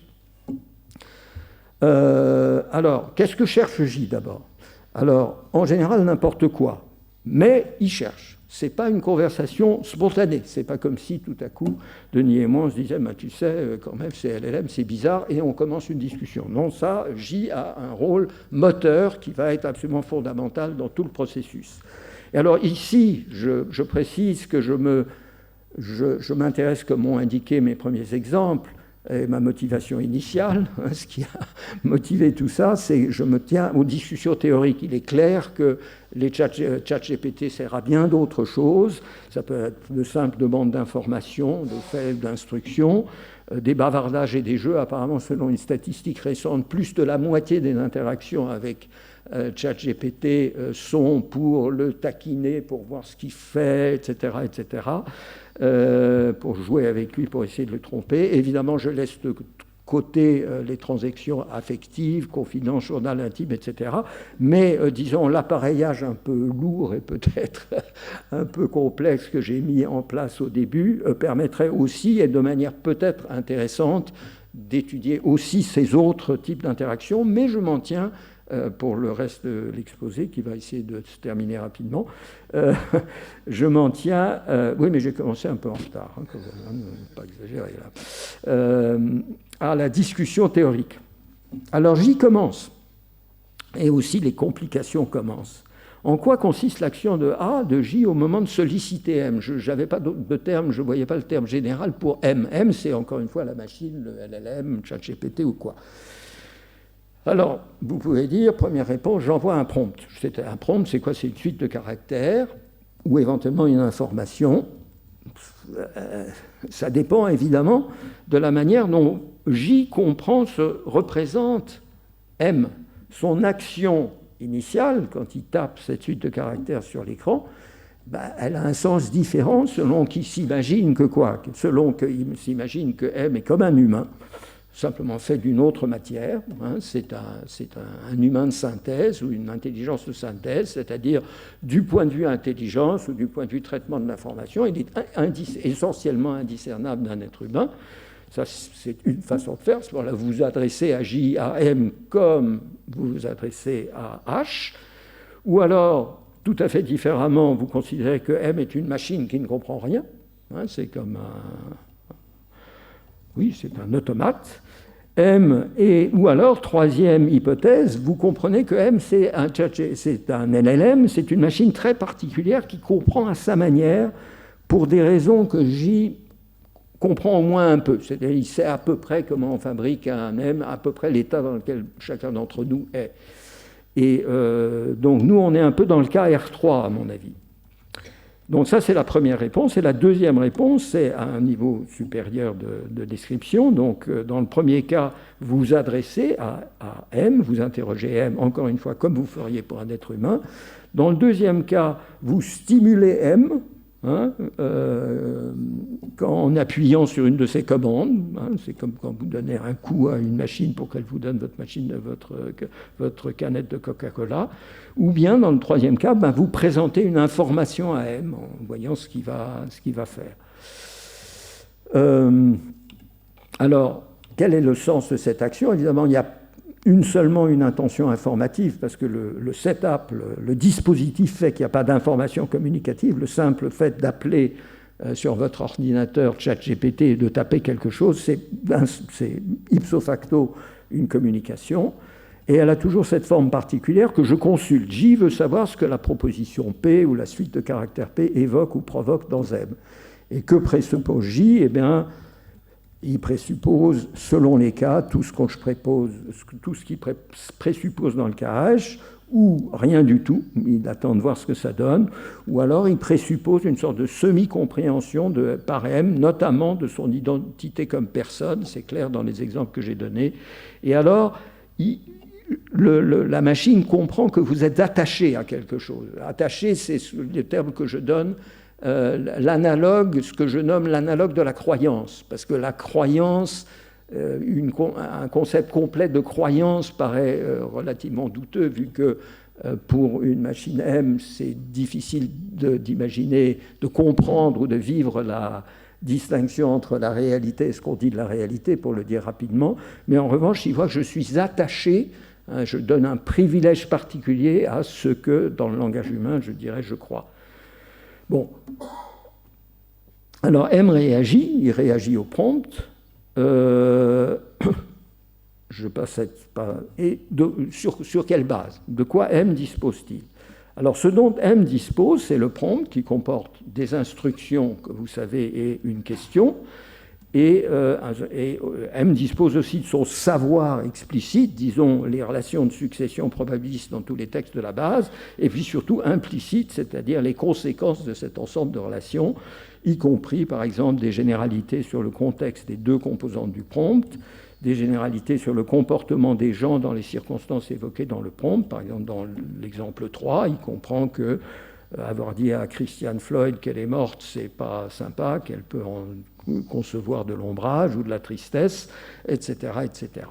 Alors, qu'est-ce que cherche J d'abord ? Alors, en général, n'importe quoi. Mais il cherche. Ce n'est pas une conversation spontanée. Ce n'est pas comme si, tout à coup, Denis et moi, on se disait « tu sais, quand même, c'est LLM, c'est bizarre », et on commence une discussion. Non, ça, J a un rôle moteur qui va être absolument fondamental dans tout le processus. Et alors, ici, je précise que je m'intéresse, comme ont indiqué mes premiers exemples, et ma motivation initiale, ce qui a motivé tout ça, c'est que je me tiens aux discussions théoriques. Il est clair que les ChatGPT sert à bien d'autres choses. Ça peut être de simples demandes d'informations, de faits d'instructions, des bavardages et des jeux. Apparemment, selon une statistique récente, plus de la moitié des interactions avec ChatGPT sont pour le taquiner, pour voir ce qu'il fait, etc., etc., pour jouer avec lui, pour essayer de le tromper. Évidemment, je laisse de côté les transactions affectives, confidences, journal intime, etc. Mais, disons, l'appareillage un peu lourd et peut-être un peu complexe que j'ai mis en place au début permettrait aussi, et de manière peut-être intéressante, d'étudier aussi ces autres types d'interactions, mais je m'en tiens pour le reste de l'exposé, qui va essayer de se terminer rapidement. Je m'en tiens... oui, mais j'ai commencé un peu en retard, pas exagérer là. À la discussion théorique. Alors, j'y commence. Et aussi, les complications commencent. En quoi consiste l'action de A, de J, au moment de solliciter M ? Je n'avais pas de terme, je ne voyais pas le terme général pour M. M, c'est encore une fois la machine, le LLM, ChatGPT ou quoi. Alors, vous pouvez dire, première réponse, j'envoie un prompt. Un prompt, c'est quoi ? C'est une suite de caractères ou éventuellement une information. Ça dépend évidemment de la manière dont J comprend, se représente M. Son action initiale, quand il tape cette suite de caractères sur l'écran, elle a un sens différent selon qu'il s'imagine que quoi ? Selon qu'il s'imagine que M est comme un humain, simplement fait d'une autre matière. C'est un humain de synthèse ou une intelligence de synthèse, c'est-à-dire du point de vue intelligence ou du point de vue traitement de l'information, il est essentiellement indiscernable d'un être humain. Ça, c'est une façon de faire. Voilà, vous vous adressez à J, à M comme vous vous adressez à H, ou alors, tout à fait différemment, vous considérez que M est une machine qui ne comprend rien. C'est comme c'est un automate. M ou alors, troisième hypothèse, vous comprenez que M, c'est un LLM, c'est une machine très particulière qui comprend à sa manière, pour des raisons que J comprend au moins un peu. C'est-à-dire, il sait à peu près comment on fabrique un M, à peu près l'état dans lequel chacun d'entre nous est. Et donc, nous, on est un peu dans le cas R3, à mon avis. Donc ça, c'est la première réponse. Et la deuxième réponse, c'est à un niveau supérieur de description. Donc, dans le premier cas, vous vous adressez à M, vous interrogez M, encore une fois, comme vous feriez pour un être humain. Dans le deuxième cas, vous stimulez M, en appuyant sur une de ses commandes. C'est comme quand vous donnez un coup à une machine pour qu'elle vous donne votre canette de Coca-Cola. Ou bien, dans le troisième cas, vous présentez une information à M en voyant ce qu'il va faire. Alors, quel est le sens de cette action ? Évidemment, il y a seulement une intention informative, parce que le setup, le dispositif fait qu'il n'y a pas d'information communicative. Le simple fait d'appeler sur votre ordinateur ChatGPT et de taper quelque chose, c'est ipso facto une communication. Et elle a toujours cette forme particulière que je consulte. J veut savoir ce que la proposition P ou la suite de caractères P évoque ou provoque dans M. Et que présuppose J ? Eh bien, il présuppose, selon les cas, tout ce qu'il présuppose dans le cas H, ou rien du tout, il attend de voir ce que ça donne, ou alors il présuppose une sorte de semi-compréhension par M, notamment de son identité comme personne, c'est clair dans les exemples que j'ai donnés. Et alors, la machine comprend que vous êtes attaché à quelque chose. Attaché, c'est le terme que je donne, l'analogue, ce que je nomme l'analogue de la croyance, parce que la croyance, un concept complet de croyance paraît relativement douteux, vu que pour une machine M, c'est difficile d'imaginer, de comprendre ou de vivre la distinction entre la réalité et ce qu'on dit de la réalité, pour le dire rapidement. Mais en revanche, il voit que je suis attaché, je donne un privilège particulier à ce que, dans le langage humain, je dirais je crois. Bon, alors M réagit, il réagit au prompt. Je passe sur quelle base ? De quoi M dispose-t-il ? Alors, ce dont M dispose, c'est le prompt qui comporte des instructions, que vous savez, et une question. Et M dispose aussi de son savoir explicite, disons les relations de succession probabilistes dans tous les textes de la base, et puis surtout implicite, c'est-à-dire les conséquences de cet ensemble de relations, y compris par exemple des généralités sur le contexte des deux composantes du prompt, des généralités sur le comportement des gens dans les circonstances évoquées dans le prompt. Par exemple, dans l'exemple 3, il comprend que avoir dit à Christiane Floyd qu'elle est morte, c'est pas sympa, qu'elle peut en concevoir de l'ombrage ou de la tristesse, etc., etc.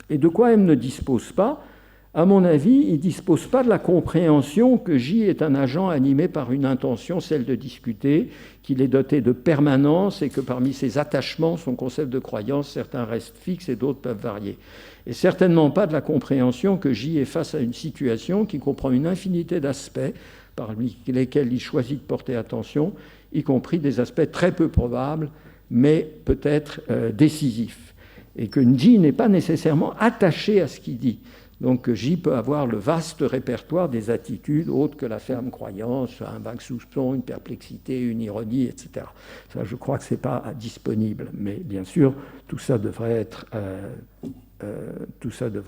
Et de quoi M ne dispose pas ? À mon avis, il ne dispose pas de la compréhension que J est un agent animé par une intention, celle de discuter, qu'il est doté de permanence et que parmi ses attachements, son concept de croyance, certains restent fixes et d'autres peuvent varier. Et certainement pas de la compréhension que J est face à une situation qui comprend une infinité d'aspects parmi lesquels il choisit de porter attention, y compris des aspects très peu probables, mais peut-être décisifs. Et que J n'est pas nécessairement attaché à ce qu'il dit. Donc J peut avoir le vaste répertoire des attitudes autres que la ferme croyance, un vague soupçon, une perplexité, une ironie, etc. Ça, je crois que ce n'est pas disponible. Mais bien sûr, tout ça devrait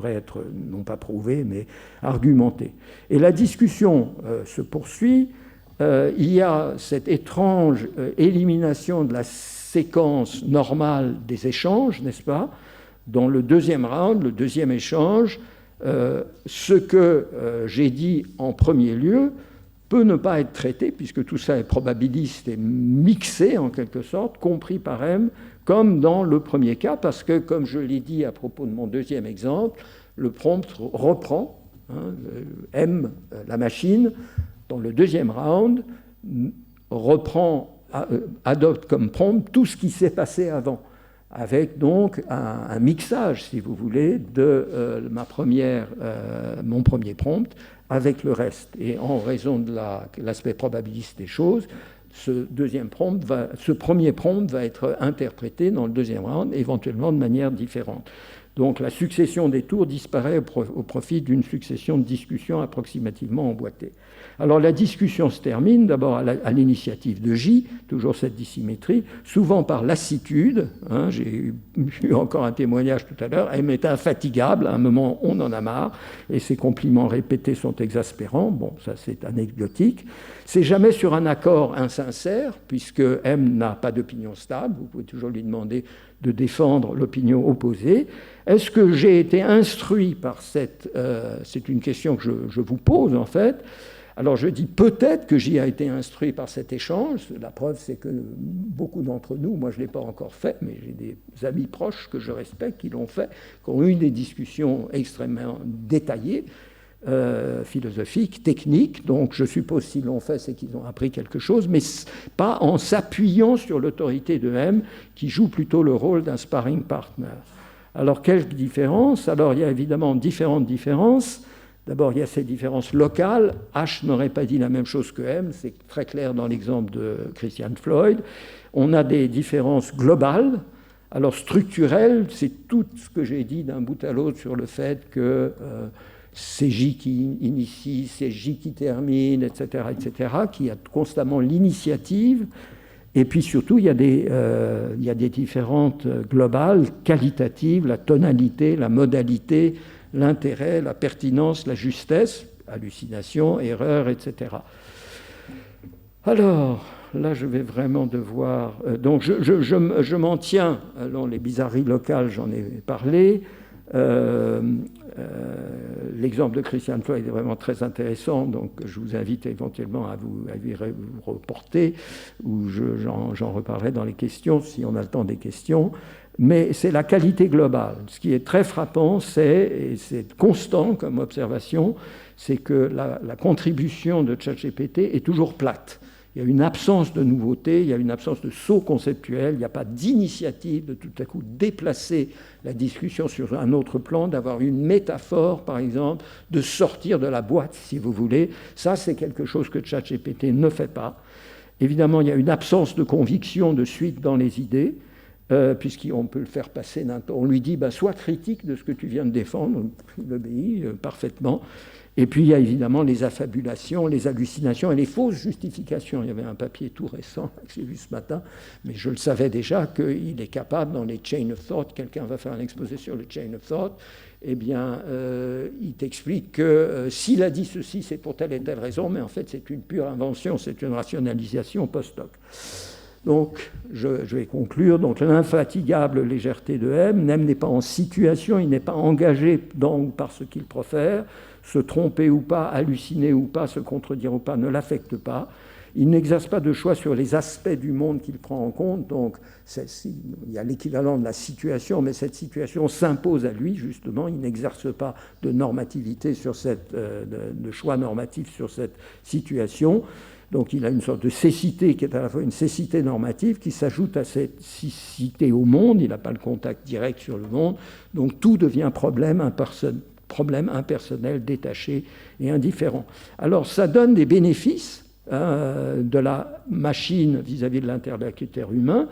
être non pas prouvé, mais argumenté. Et la discussion se poursuit. Il y a cette étrange élimination de la séquence normale des échanges, n'est-ce pas ? Dans le deuxième round, le deuxième échange, ce que j'ai dit en premier lieu peut ne pas être traité, puisque tout ça est probabiliste et mixé en quelque sorte, compris par M, comme dans le premier cas, parce que, comme je l'ai dit à propos de mon deuxième exemple, le prompt reprend, M, la machine, dans le deuxième round, adopte comme prompt tout ce qui s'est passé avant, avec donc un mixage, si vous voulez, de mon premier prompt avec le reste. Et en raison de l'aspect probabiliste des choses, ce premier prompt va être interprété dans le deuxième round, éventuellement de manière différente. Donc la succession des tours disparaît au profit d'une succession de discussions approximativement emboîtées. Alors la discussion se termine d'abord à l'initiative de J, toujours cette dissymétrie, souvent par lassitude. J'ai eu encore un témoignage tout à l'heure, elle m'est infatigable, à un moment on en a marre, et ces compliments répétés sont exaspérants. Bon, ça c'est anecdotique. C'est jamais sur un accord insincère, puisque M n'a pas d'opinion stable, vous pouvez toujours lui demander de défendre l'opinion opposée. Est-ce que j'ai été instruit par cette... c'est une question que je vous pose en fait. Alors je dis peut-être que j'y ai été instruit par cet échange. La preuve, c'est que beaucoup d'entre nous, moi je ne l'ai pas encore fait, mais j'ai des amis proches que je respecte qui l'ont fait, qui ont eu des discussions extrêmement détaillées, philosophiques, techniques. Donc je suppose s'ils l'ont fait, c'est qu'ils ont appris quelque chose, mais pas en s'appuyant sur l'autorité de M, qui joue plutôt le rôle d'un sparring partner. Alors quelle différence ? Alors il y a évidemment différentes différences. D'abord, il y a ces différences locales. H n'aurait pas dit la même chose que M, c'est très clair dans l'exemple de Christian Floyd. On a des différences globales. Alors structurelles, c'est tout ce que j'ai dit d'un bout à l'autre sur le fait que c'est J qui initie, c'est J qui termine, etc., qui a constamment l'initiative. Et puis surtout, il y a des différentes globales, qualitatives, la tonalité, la modalité, l'intérêt, la pertinence, la justesse, hallucination, erreur, etc. Alors, là, je vais vraiment devoir... donc, je m'en tiens, dans les bizarreries locales, j'en ai parlé. L'exemple de Christian Floyd est vraiment très intéressant, donc je vous invite éventuellement à vous reporter, ou j'en reparlerai dans les questions, si on a le temps des questions. Mais c'est la qualité globale. Ce qui est très frappant, et c'est constant comme observation, c'est que la contribution de ChatGPT est toujours plate. Il y a une absence de nouveauté, il y a une absence de saut conceptuel, il n'y a pas d'initiative de tout à coup déplacer la discussion sur un autre plan, d'avoir une métaphore, par exemple, de sortir de la boîte, si vous voulez. Ça, c'est quelque chose que ChatGPT ne fait pas. Évidemment, il y a une absence de conviction, de suite dans les idées, puisqu'on peut le faire passer d'un temps. On lui dit, sois critique de ce que tu viens de défendre, il obéit parfaitement. Et puis il y a évidemment les affabulations, les hallucinations et les fausses justifications. Il y avait un papier tout récent que j'ai vu ce matin, mais je le savais déjà qu'il est capable, dans les chain of thought, quelqu'un va faire un exposé sur le chain of thought, eh bien, il t'explique que s'il a dit ceci, c'est pour telle et telle raison, mais en fait c'est une pure invention, c'est une rationalisation post-hoc. Donc, je vais conclure. Donc, l'infatigable légèreté de M n'est pas en situation, il n'est pas engagé par ce qu'il profère. Se tromper ou pas, halluciner ou pas, se contredire ou pas ne l'affecte pas. Il n'exerce pas de choix sur les aspects du monde qu'il prend en compte. Donc, il y a l'équivalent de la situation, mais cette situation s'impose à lui, justement. Il n'exerce pas de normativité de choix normatif sur cette situation. Donc il a une sorte de cécité qui est à la fois une cécité normative qui s'ajoute à cette cécité au monde. Il n'a pas le contact direct sur le monde. Donc tout devient problème impersonnel, détaché et indifférent. Alors ça donne des bénéfices de la machine vis-à-vis de l'interlocuteur humain,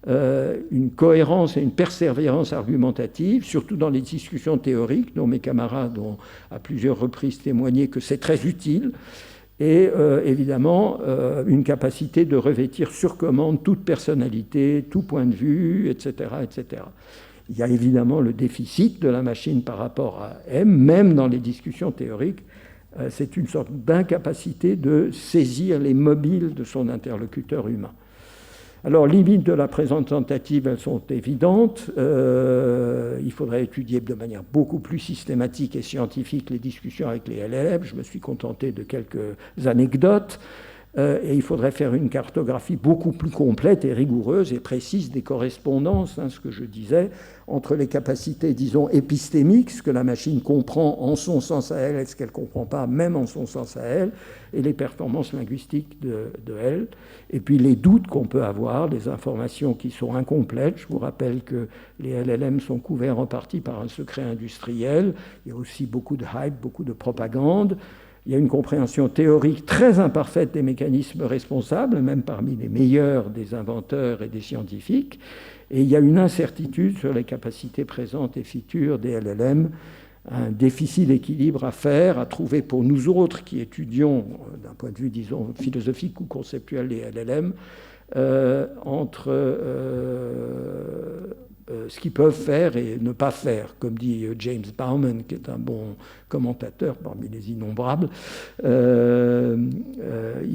une cohérence et une persévérance argumentative, surtout dans les discussions théoriques, dont mes camarades ont à plusieurs reprises témoigné que c'est très utile. Et évidemment, une capacité de revêtir sur commande toute personnalité, tout point de vue, etc., etc. Il y a évidemment le déficit de la machine par rapport à M, même dans les discussions théoriques. C'est une sorte d'incapacité de saisir les mobiles de son interlocuteur humain. Alors, limites de la présente tentative, elles sont évidentes. Il faudrait étudier de manière beaucoup plus systématique et scientifique les discussions avec les LLM. Je me suis contenté de quelques anecdotes. Et il faudrait faire une cartographie beaucoup plus complète et rigoureuse et précise des correspondances, ce que je disais, entre les capacités, disons, épistémiques, ce que la machine comprend en son sens à elle et ce qu'elle ne comprend pas, même en son sens à elle, et les performances linguistiques de elle, et puis les doutes qu'on peut avoir, les informations qui sont incomplètes. Je vous rappelle que les LLM sont couverts en partie par un secret industriel. Il y a aussi beaucoup de hype, beaucoup de propagande. Il y a une compréhension théorique très imparfaite des mécanismes responsables, même parmi les meilleurs des inventeurs et des scientifiques. Et il y a une incertitude sur les capacités présentes et futures des LLM, un déficit d'équilibre à faire, à trouver pour nous autres qui étudions, d'un point de vue, disons, philosophique ou conceptuel, les LLM, entre ce qu'ils peuvent faire et ne pas faire. Comme dit James Bauman, qui est un bon commentateur parmi les innombrables, il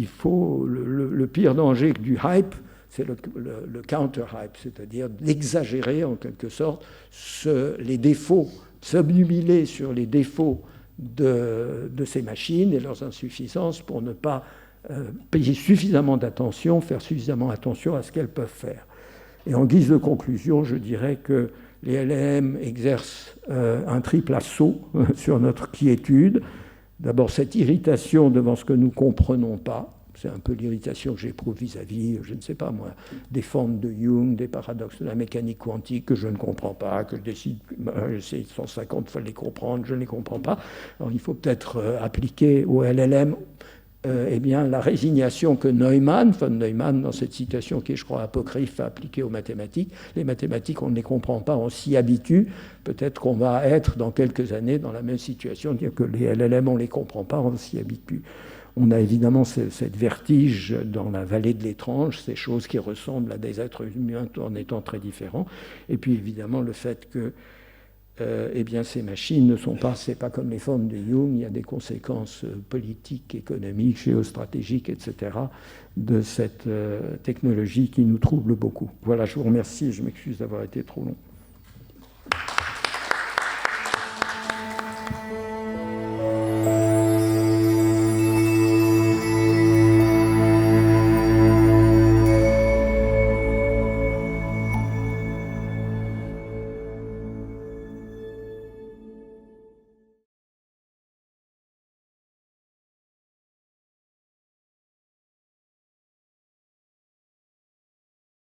faut le pire danger du hype, c'est le counter-hype, c'est-à-dire d'exagérer en quelque sorte les défauts, s'obnubiler sur les défauts de ces machines et leurs insuffisances pour ne pas payer suffisamment d'attention, faire suffisamment attention à ce qu'elles peuvent faire. Et en guise de conclusion, je dirais que les LLM exercent un triple assaut sur notre quiétude. D'abord, cette irritation devant ce que nous ne comprenons pas. C'est un peu l'irritation que j'éprouve vis-à-vis, je ne sais pas moi, des formes de Jung, des paradoxes de la mécanique quantique que je ne comprends pas, que je décide, j'essaie 150 fois de les comprendre, je ne les comprends pas. Alors il faut peut-être appliquer au LLM eh bien, la résignation que von Neumann, dans cette citation qui est, je crois, apocryphe, a appliquée aux mathématiques. Les mathématiques, on ne les comprend pas, on s'y habitue. Peut-être qu'on va être, dans quelques années, dans la même situation, dire que les LLM, on ne les comprend pas, on s'y habitue. On a évidemment cette vertige dans la vallée de l'étrange, ces choses qui ressemblent à des êtres humains en étant très différents. Et puis, évidemment, le fait que eh bien, ces machines ne sont pas, c'est pas comme les formes de Jung, il y a des conséquences politiques, économiques, géostratégiques, etc., de cette technologie qui nous trouble beaucoup. Voilà, je vous remercie, je m'excuse d'avoir été trop long.